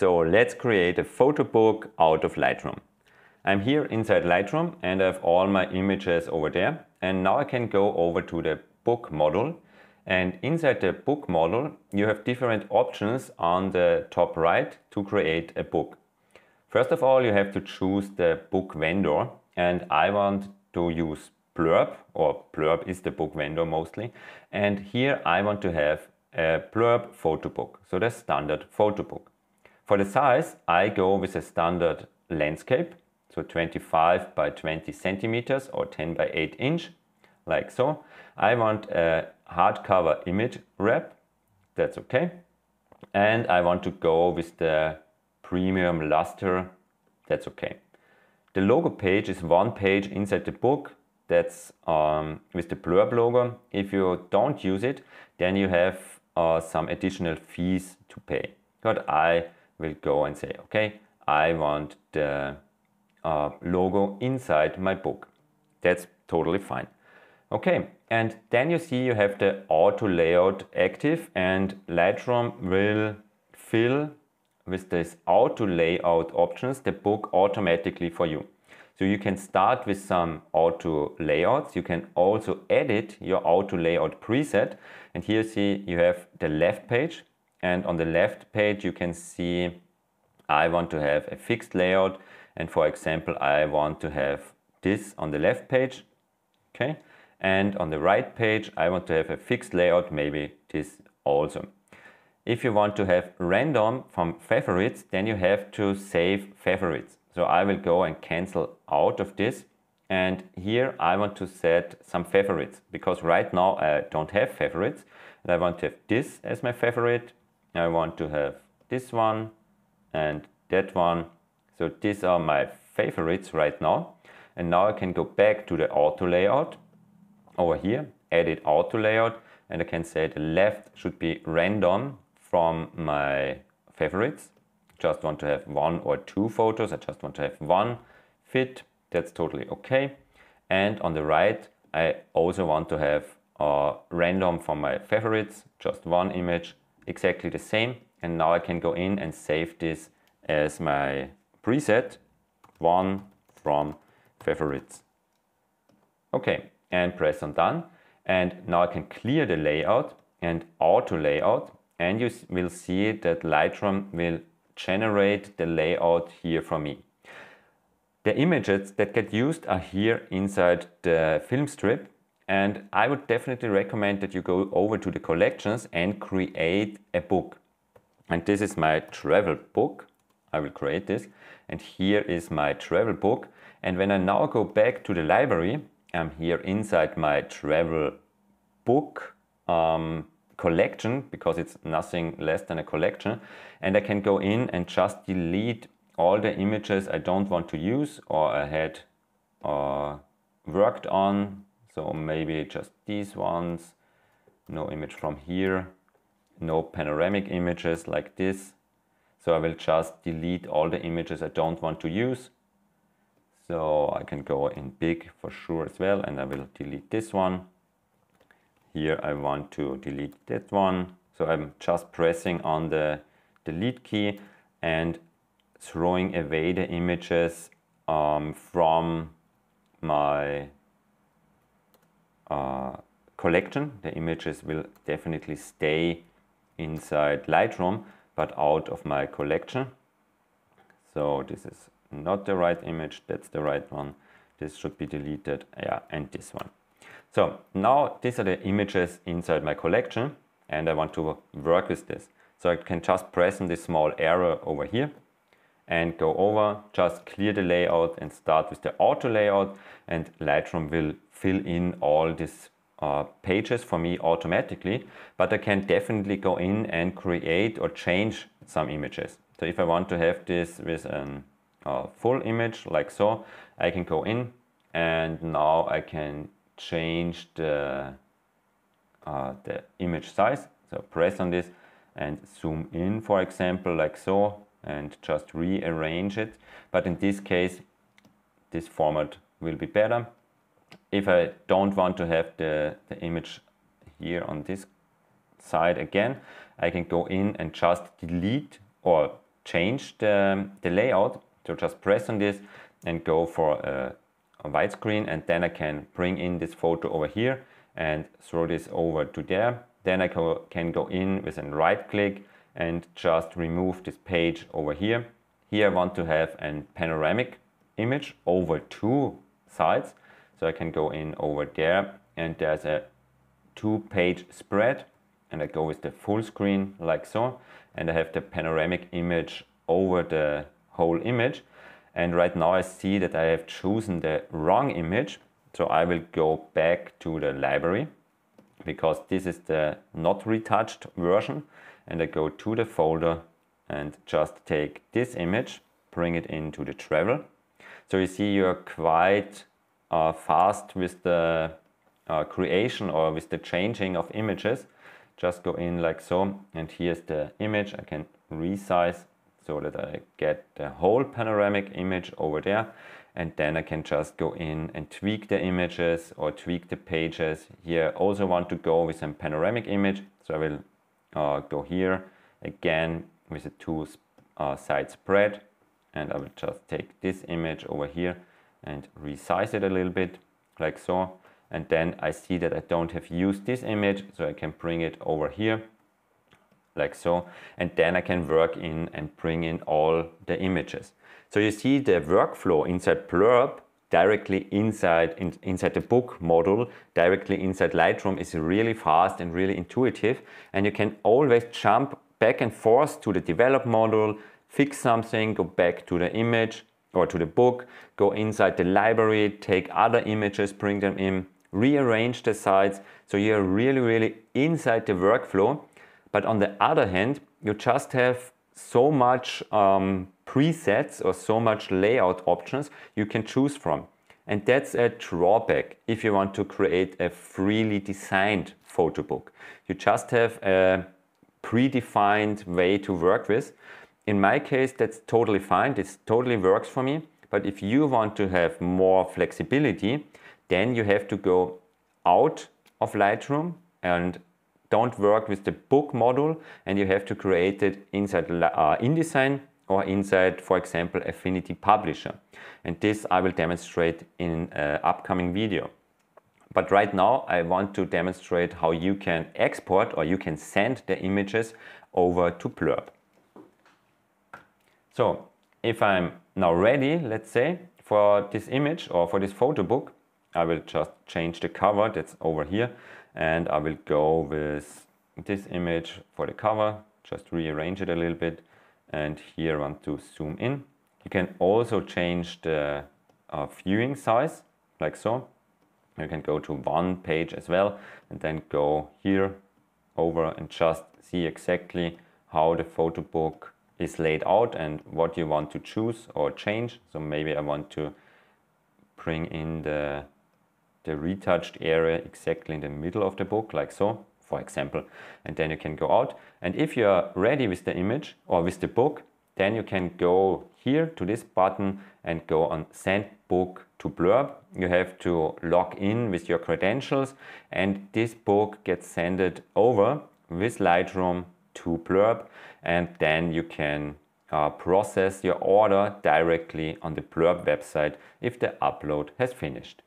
So let's create a photo book out of Lightroom. I'm here inside Lightroom and I have all my images over there. And now I can go over to the book model. And inside the book model, you have different options on the top right to create a book. First of all, you have to choose the book vendor. And I want to use blurb, or blurb is the book vendor mostly. And here I want to have a blurb photo book, so the standard photo book. For the size, I go with a standard landscape, so 25 by 20 centimeters or 10 by 8 inch, like so. I want a hardcover image wrap, that's okay. And I want to go with the premium luster, that's okay. The logo page is one page inside the book, that's with the blurb logo. If you don't use it, then you have some additional fees to pay. But I will go and say, okay, I want the logo inside my book. That's totally fine. Okay, and then you see you have the auto layout active, and Lightroom will fill with this auto layout options the book automatically for you. So you can start with some auto layouts. You can also edit your auto layout preset. And here you see you have the left page. And on the left page you can see I want to have a fixed layout. And for example, I want to have this on the left page. Okay. And on the right page, I want to have a fixed layout, maybe this also. If you want to have random from favorites, then you have to save favorites. So I will go and cancel out of this. And here I want to set some favorites, because right now I don't have favorites. And I want to have this as my favorite. I want to have this one and that one. So these are my favorites right now. And now I can go back to the auto layout over here, edit auto layout, and I can say the left should be random from my favorites. Just want to have one or two photos. I just want to have one fit. That's totally okay. And on the right, I also want to have random from my favorites, just one image, exactly the same. And now I can go in and save this as my preset, one from favorites. Okay, and press on done. And now I can clear the layout and auto layout. And you will see that Lightroom will generate the layout here for me. The images that get used are here inside the film strip, and I would definitely recommend that you go over to the collections and create a book. And this is my travel book. I will create this, and here is my travel book. And when I now go back to the library, I'm here inside my travel book collection, because it's nothing less than a collection, and I can go in and just delete all the images I don't want to use or I had worked on. So maybe just these ones, no image from here, no panoramic images like this. So I will just delete all the images I don't want to use. So I can go in big for sure as well, and I will delete this one. Here I want to delete that one. So I'm just pressing on the delete key and throwing away the images from my collection. The images will definitely stay inside Lightroom, but out of my collection. So this is not the right image, that's the right one. This should be deleted, yeah, and this one. So now these are the images inside my collection, and I want to work with this. So I can just press on this small arrow over here and go over, just clear the layout and start with the auto layout, and Lightroom will fill in all these pages for me automatically, but I can definitely go in and create or change some images. So if I want to have this with a full image like so, I can go in and now I can change the image size. So press on this and zoom in, for example, like so, and just rearrange it. But in this case, this format will be better. If I don't want to have the image here on this side again, I can go in and just delete or change the layout. So just press on this and go for a widescreen, and then I can bring in this photo over here and throw this over to there. Then I can go in with a right click and just remove this page over here. Here I want to have a panoramic image over 2 sides. So I can go in over there, and there's a 2-page spread, and I go with the full screen like so, and I have the panoramic image over the whole image. And right now I see that I have chosen the wrong image, so I will go back to the library because this is the not retouched version, and I go to the folder and just take this image, bring it into the travel. So you see you're quite fast with the creation or with the changing of images. Just go in like so, and here's the image. I can resize so that I get the whole panoramic image over there, and then I can just go in and tweak the images or tweak the pages. Here I also want to go with a panoramic image, so I will go here again with a 2-side spread, and I will just take this image over here and resize it a little bit like so. And then I see that I don't have used this image, so I can bring it over here like so, and then I can work in and bring in all the images. So you see the workflow inside Blurb directly inside the book module, directly inside Lightroom, is really fast and really intuitive, and you can always jump back and forth to the develop module, fix something, go back to the image or to the book, go inside the library, take other images, bring them in, rearrange the sides. So you're really inside the workflow. But on the other hand, you just have so much presets or so much layout options you can choose from. And that's a drawback if you want to create a freely designed photo book. You just have a predefined way to work with. In my case, that's totally fine. This totally works for me. But if you want to have more flexibility, then you have to go out of Lightroom and don't work with the book module, and you have to create it inside InDesign or inside, for example, Affinity Publisher. And this I will demonstrate in an upcoming video. But right now I want to demonstrate how you can export or you can send the images over to Blurb. So if I'm now ready, let's say, for this image or for this photo book, I will just change the cover that's over here, and I will go with this image for the cover, just rearrange it a little bit, and here I want to zoom in. You can also change the viewing size like so. You can go to 1 page as well, and then go here over and just see exactly how the photo book is laid out and what you want to choose or change. So maybe I want to bring in the retouched area exactly in the middle of the book, like so, for example. And then you can go out. And if you are ready with the image or with the book, then you can go here to this button and go on Send Book to Blurb. You have to log in with your credentials, and this book gets sent over with Lightroom to Blurb, and then you can process your order directly on the Blurb website if the upload has finished.